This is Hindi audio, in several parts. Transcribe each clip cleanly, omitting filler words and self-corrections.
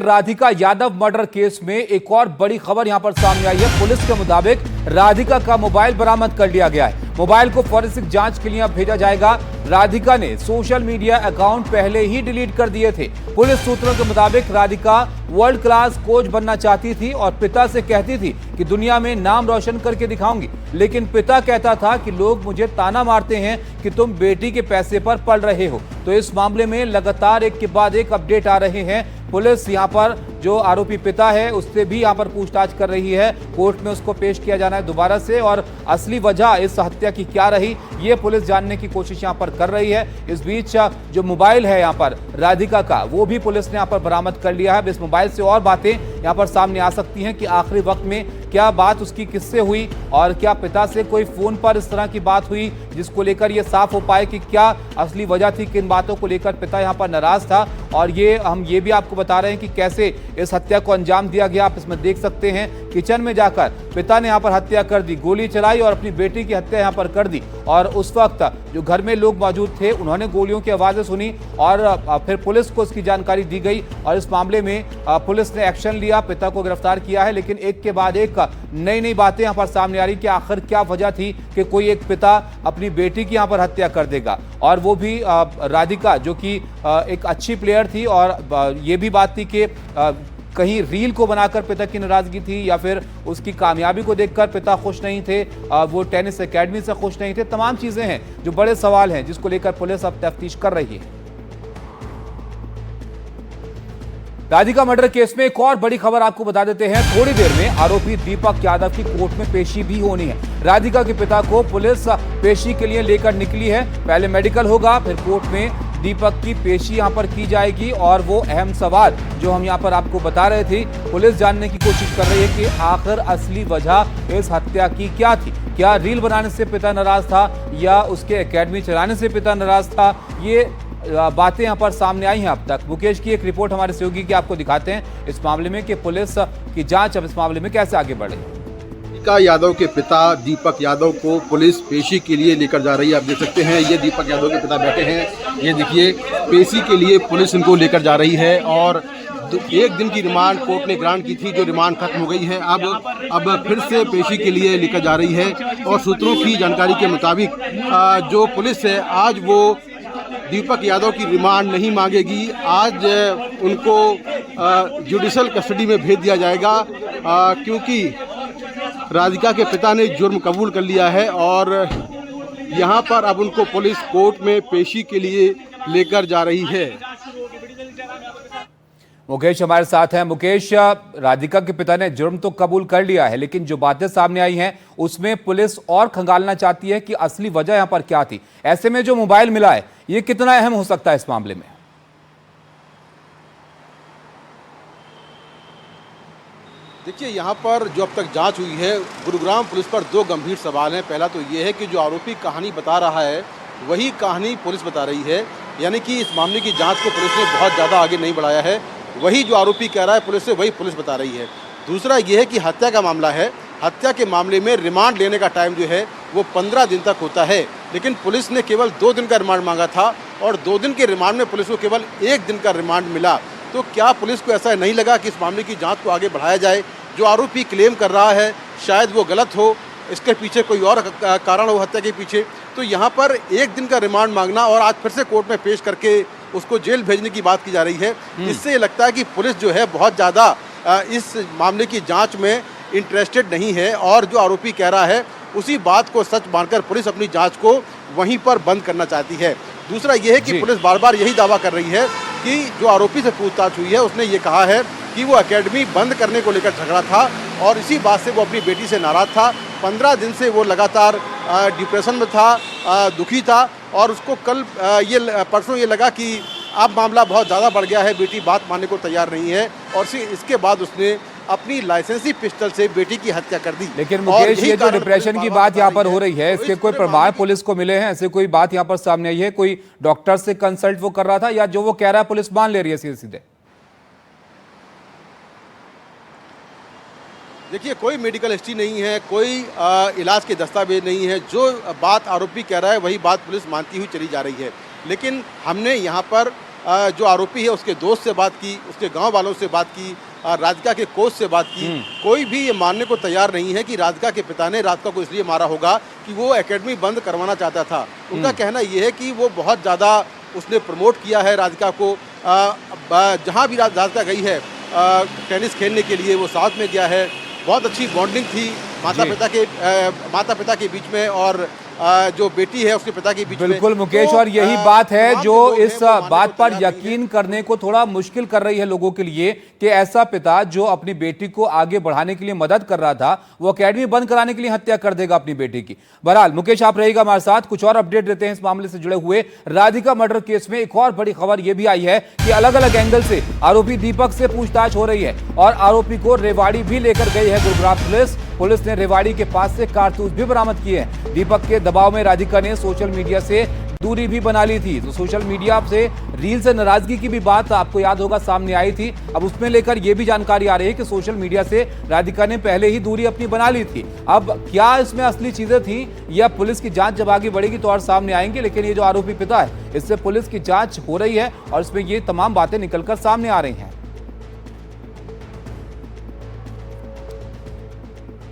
राधिका यादव मर्डर केस में एक और बड़ी खबर यहां पर सामने आई है। पुलिस के मुताबिक राधिका का मोबाइल बरामद कर लिया गया है। मोबाइल को फॉरेंसिक जांच के लिए भेजा जाएगा। राधिका ने सोशल मीडिया अकाउंट पहले ही डिलीट कर दिए थे। पुलिस सूत्रों के मुताबिक राधिका वर्ल्ड क्लास कोच बनना चाहती थी और पिता से कहती थी कि दुनिया में नाम रोशन करके दिखाऊंगी, लेकिन पिता कहता था कि लोग मुझे ताना मारते हैं कि तुम बेटी के पैसे पर पल रहे हो। तो इस मामले में लगातार एक के बाद एक अपडेट आ रहे हैं। पुलिस यहां पर जो आरोपी पिता है उससे भी यहां पर पूछताछ कर रही है। कोर्ट में उसको पेश किया जाना है दोबारा से, और असली वजह इस हत्या की क्या रही ये पुलिस जानने की कोशिश यहां पर कर रही है। इस बीच जो मोबाइल है यहां पर राधिका का, वो भी पुलिस ने यहां पर बरामद कर लिया है। इस मोबाइल से और बातें यहां पर सामने आ सकती हैं कि आखिरी वक्त में क्या बात उसकी किससे हुई और क्या पिता से कोई फोन पर इस तरह की बात हुई जिसको लेकर यह साफ हो पाए कि क्या असली वजह थी, किन बातों को लेकर पिता यहां पर नाराज था। और हम ये भी आपको बता रहे हैं कि कैसे इस हत्या को अंजाम दिया गया। आप इसमें देख सकते हैं किचन में जाकर पिता ने यहां पर हत्या कर दी, गोली चलाई और अपनी बेटी की हत्या यहां पर कर दी। और उस वक्त जो घर में लोग मौजूद थे उन्होंने गोलियों की आवाजें सुनी और फिर पुलिस को इसकी जानकारी दी गई और इस मामले में पुलिस ने एक्शन लिया, पिता को गिरफ्तार किया है। लेकिन एक के बाद एक नई नई बातें यहां पर सामने आ रही कि आखिर क्या वजह थी कि कोई एक पिता अपनी बेटी की यहां पर हत्या कर देगा, और वो भी राधिका जो कि एक अच्छी प्लेयर थी। और ये भी बात थी कि कहीं रील को बनाकर पिता की नाराजगी थी या फिर उसकी कामयाबी को देखकर पिता खुश नहीं थे, वो टेनिस एकेडमी से खुश नहीं थे। तमाम चीजें हैं जो बड़े सवाल हैं जिसको लेकर पुलिस अब तफ्तीश कर रही है। राधिका मर्डर केस में एक और बड़ी खबर आपको बता देते हैं। थोड़ी देर में आरोपी दीपक यादव की कोर्ट में पेशी भी होनी है। राधिका के पिता को पुलिस पेशी के लिए लेकर निकली है। पहले मेडिकल होगा, फिर कोर्ट में दीपक की पेशी यहां पर की जाएगी। और वो अहम सवाल जो हम यहां पर आपको बता रहे थे, पुलिस जानने की कोशिश कर रही है कि आखिर असली वजह इस हत्या की क्या थी। क्या रील बनाने से पिता नाराज था या उसके एकेडमी चलाने से पिता नाराज था? ये बातें यहां पर सामने आई हैं अब तक। मुकेश की एक रिपोर्ट हमारे सहयोगी की आपको दिखाते हैं इस मामले में कि पुलिस की जांच अब इस मामले में कैसे आगे बढ़े। राधिका यादव के पिता दीपक यादव को पुलिस पेशी के लिए लेकर जा रही है। आप देख सकते हैं ये दीपक यादव के पिता बैठे हैं, ये देखिए पेशी के लिए पुलिस इनको लेकर जा रही है। और एक दिन की रिमांड कोर्ट ने ग्रांट की थी, जो रिमांड खत्म हो गई है। अब फिर से पेशी के लिए लेकर जा रही है। और सूत्रों की जानकारी के मुताबिक जो पुलिस है आज वो दीपक यादव की रिमांड नहीं मांगेगी। आज उनको जुडिशल कस्टडी में भेज दिया जाएगा, क्योंकि राधिका के पिता ने जुर्म कबूल कर लिया है और यहाँ पर अब उनको पुलिस कोर्ट में पेशी के लिए लेकर जा रही है। मुकेश हमारे साथ हैं। मुकेश, राधिका के पिता ने जुर्म तो कबूल कर लिया है, लेकिन जो बातें सामने आई हैं उसमें पुलिस और खंगालना चाहती है कि असली वजह यहां पर क्या थी। ऐसे में जो मोबाइल मिला है ये कितना अहम हो सकता है इस मामले में? देखिए, यहाँ पर जो अब तक जांच हुई है, गुरुग्राम पुलिस पर दो गंभीर सवाल हैं। पहला तो ये है कि जो आरोपी कहानी बता रहा है वही कहानी पुलिस बता रही है, यानी कि इस मामले की जांच को पुलिस ने बहुत ज़्यादा आगे नहीं बढ़ाया है। वही जो आरोपी कह रहा है पुलिस से, वही पुलिस बता रही है। दूसरा ये है कि हत्या का मामला है, हत्या के मामले में रिमांड लेने का टाइम जो है वो 15 दिन तक होता है, लेकिन पुलिस ने केवल 2 दिन का रिमांड मांगा था और 2 दिन के रिमांड में पुलिस को केवल 1 दिन का रिमांड मिला। तो क्या पुलिस को ऐसा नहीं लगा कि इस मामले की जांच को आगे बढ़ाया जाए? जो आरोपी क्लेम कर रहा है शायद वो गलत हो, इसके पीछे कोई और कारण हो हत्या के पीछे। तो यहाँ पर 1 दिन का रिमांड मांगना और आज फिर से कोर्ट में पेश करके उसको जेल भेजने की बात की जा रही है। इससे ये लगता है कि पुलिस जो है बहुत ज़्यादा इस मामले की जांच में इंटरेस्टेड नहीं है और जो आरोपी कह रहा है उसी बात को सच मानकर पुलिस अपनी जांच को वहीं पर बंद करना चाहती है। दूसरा ये है कि पुलिस बार बार यही दावा कर रही है कि जो आरोपी से पूछताछ हुई है उसने ये कहा है कि वो एकेडमी बंद करने को लेकर झगड़ा था और इसी बात से वो अपनी बेटी से नाराज़ था। 15 दिन से वो लगातार डिप्रेशन में था, दुखी था और उसको कल परसों ये लगा कि अब मामला बहुत ज़्यादा बढ़ गया है, बेटी बात मानने को तैयार नहीं है और इसके बाद उसने अपनी लाइसेंसी पिस्टल से बेटी की हत्या कर दी। लेकिन मुकेश, ये जो डिप्रेशन की बात यहाँ पर हो रही है, इसके कोई प्रमाण पुलिस को मिले हैं? ऐसे कोई बात यहाँ पर सामने आई है? कोई डॉक्टर से कंसल्ट वो कर रहा था या जो वो कह रहा है पुलिस मान ले रही है सीधे सीधे? देखिए, कोई मेडिकल हिस्ट्री नहीं है, कोई इलाज के दस्तावेज नहीं है। जो बात आरोपी कह रहा है वही बात पुलिस मानती हुई चली जा रही है। लेकिन हमने यहाँ पर जो आरोपी है उसके दोस्त से बात की, उसके गांव वालों से बात की, राधिका के कोच से बात की। कोई भी ये मानने को तैयार नहीं है कि राधिका के पिता ने राधिका को इसलिए मारा होगा कि वो एकेडमी बंद करवाना चाहता था। उनका कहना ये है कि वो बहुत ज़्यादा उसने प्रमोट किया है राधिका को। जहाँ भी राधिका गई है टेनिस खेलने के लिए वो साथ में गया है। बहुत अच्छी बॉन्डिंग थी माता पिता के बीच में और जो बेटी है उसके पिता के बीच में। बिल्कुल मुकेश, और यही बात है जो इस बात पर यकीन करने को थोड़ा मुश्किल कर रही है लोगों के लिए कि ऐसा पिता जो अपनी बेटी को आगे बढ़ाने के लिए मदद कर रहा था वो एकेडमी बंद कराने के लिए हत्या कर देगा अपनी बेटी की। बहरहाल मुकेश, आप रहिएगा हमारे साथ, कुछ और अपडेट देते हैं इस मामले से जुड़े हुए। राधिका मर्डर केस में एक और बड़ी खबर यह भी आई है कि अलग अलग एंगल से आरोपी दीपक से पूछताछ हो रही है और आरोपी को रेवाड़ी भी लेकर गई है गुरुग्राम पुलिस ने रेवाड़ी के पास से कारतूस भी बरामद किए हैं। दीपक के दबाव में राधिका ने सोशल मीडिया से दूरी भी बना ली थी। तो सोशल मीडिया से रील से नाराजगी की भी बात आपको याद होगा सामने आई थी। अब उसमें लेकर यह भी जानकारी आ रही है कि सोशल मीडिया से राधिका ने पहले ही दूरी अपनी बना ली थी। अब क्या इसमें असली चीजें थी या पुलिस की जांच जब आगे बढ़ेगी तो और सामने आएंगे, लेकिन ये जो आरोपी पिता है इससे पुलिस की जांच हो रही है और इसमें ये तमाम बातें निकलकर सामने आ रही हैं।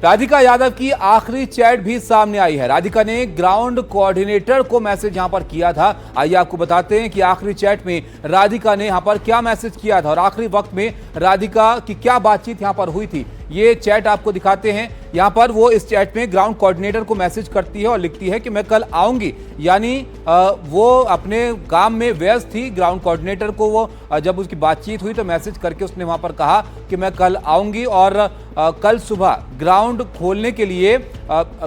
राधिका यादव की आखिरी चैट भी सामने आई है। राधिका ने ग्राउंड कोऑर्डिनेटर को मैसेज यहां पर किया था। आइए आपको बताते हैं कि आखिरी चैट में राधिका ने यहां पर क्या मैसेज किया था और आखिरी वक्त में राधिका की क्या बातचीत यहां पर हुई थी। ये चैट आपको दिखाते हैं। यहां पर वो इस चैट में ग्राउंड कोऑर्डिनेटर को मैसेज करती है और लिखती है कि मैं कल आऊंगी, यानी वो अपने काम में व्यस्त थी। ग्राउंड कोऑर्डिनेटर को वो जब उसकी बातचीत हुई तो मैसेज करके उसने वहां पर कहा कि मैं कल आऊंगी और कल सुबह ग्राउंड खोलने के लिए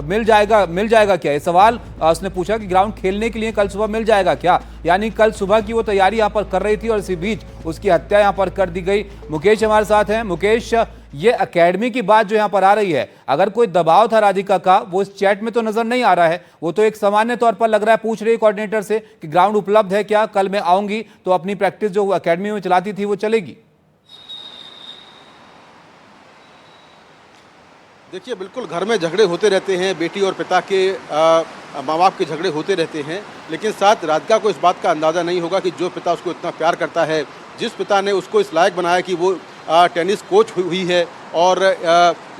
मिल जाएगा क्या, ये सवाल उसने पूछा कि ग्राउंड खेलने के लिए कल सुबह मिल जाएगा क्या, यानी कल सुबह की वो तैयारी यहां पर कर रही थी और इसी बीच उसकी हत्या यहां पर कर दी गई। मुकेश हमारे साथ हैं। मुकेश, ये एकेडमी की बात जो यहां पर आ रही है, अगर कोई दबाव था राधिका का वो इस चैट में तो नजर नहीं आ रहा है। वो तो एक सामान्य तौर पर लग रहा है पूछ रही है कोऑर्डिनेटर से कि ग्राउंड उपलब्ध है क्या, कल मैं आऊंगी तो अपनी प्रैक्टिस जो एकेडमी में चलाती थी वो चलेगी। देखिए, बिल्कुल घर में झगड़े होते रहते हैं, बेटी और पिता के माँ बाप के झगड़े होते रहते हैं, लेकिन साथ राधिका को इस बात का अंदाज़ा नहीं होगा कि जो पिता उसको इतना प्यार करता है, जिस पिता ने उसको इस लायक बनाया कि वो टेनिस कोच हुई है और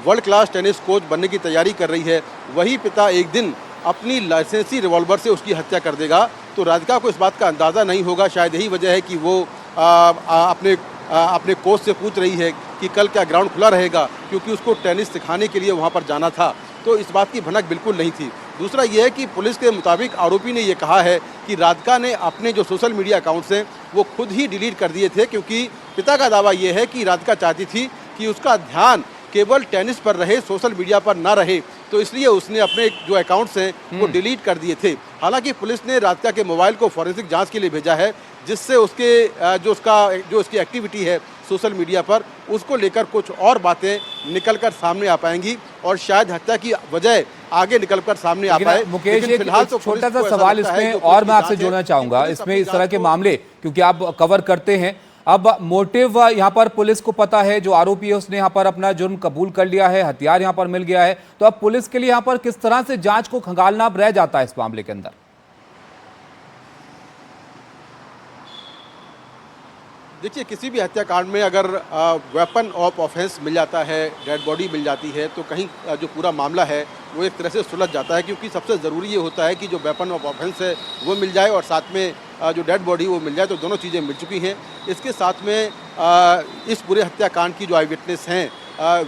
वर्ल्ड क्लास टेनिस कोच बनने की तैयारी कर रही है, वही पिता एक दिन अपनी लाइसेंसी रिवॉल्वर से उसकी हत्या कर देगा। तो राधिका को इस बात का अंदाज़ा नहीं होगा। शायद यही वजह है कि वो अपने कोच से पूछ रही है कि कल क्या ग्राउंड खुला रहेगा, क्योंकि उसको टेनिस सिखाने के लिए वहाँ पर जाना था। तो इस बात की भनक बिल्कुल नहीं थी। दूसरा ये है कि पुलिस के मुताबिक आरोपी ने ये कहा है कि राधिका ने अपने जो सोशल मीडिया अकाउंट्स हैं वो खुद ही डिलीट कर दिए थे, क्योंकि पिता का दावा ये है कि राधिका चाहती थी कि उसका ध्यान केवल टेनिस पर रहे, सोशल मीडिया पर ना रहे, तो इसलिए उसने अपने जो अकाउंट्स हैं वो डिलीट कर दिए थे। हालांकि पुलिस ने राधिका के मोबाइल को फॉरेंसिक जांच के लिए भेजा है, जिससे उसके जो उसकी एक्टिविटी है सोशल मीडिया पर, उसको लेकर कुछ और बातें निकलकर सामने आ पाएंगी और शायद हत्या की वजह आगे निकलकर सामने आ पाए। मुकेश, फिलहाल तो छोटा सा सवाल इसमें और मैं आपसे जोड़ना चाहूंगा, इसमें इस तरह के मामले क्योंकि आप कवर करते हैं, अब मोटिव यहाँ पर पुलिस को पता है, जो आरोपी है उसने यहाँ पर अपना जुर्म कबूल कर लिया है, हथियार यहाँ पर मिल गया है, तो अब पुलिस के लिए यहाँ पर किस तरह से जांच को खंगालना अब रह जाता है इस मामले के अंदर? देखिए, किसी भी हत्याकांड में अगर वेपन ऑफ ऑफेंस मिल जाता है, डेड बॉडी मिल जाती है, तो कहीं जो पूरा मामला है वो एक तरह से सुलझ जाता है, क्योंकि सबसे ज़रूरी ये होता है कि जो वेपन ऑफ ऑफेंस है वो मिल जाए और साथ में जो डेड बॉडी वो मिल जाए। तो दोनों चीज़ें मिल चुकी हैं। इसके साथ में इस पूरे हत्याकांड की जो आई विटनेस हैं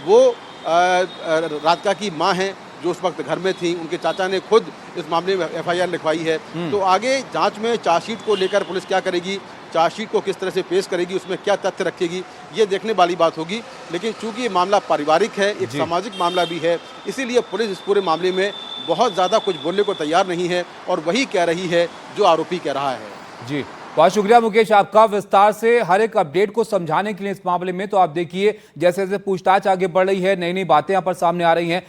वो राधिका की माँ हैं, जो उस वक्त घर में थी। उनके चाचा ने खुद इस मामले में FIR लिखवाई है। तो आगे जांच में चार्जशीट को लेकर पुलिस क्या करेगी, चार्जशीट को किस तरह से पेश करेगी, उसमें क्या तथ्य रखेगी, ये देखने वाली बात होगी। लेकिन चूंकि ये मामला पारिवारिक है, एक सामाजिक मामला भी है, इसीलिए पुलिस इस पूरे मामले में बहुत ज़्यादा कुछ बोलने को तैयार नहीं है और वही कह रही है जो आरोपी कह रहा है। जी, बहुत शुक्रिया मुकेश आपका विस्तार से हर एक अपडेट को समझाने के लिए इस मामले में। तो आप देखिए जैसे जैसे पूछताछ आगे बढ़ रही है, नई नई बातें यहाँ पर सामने आ रही हैं।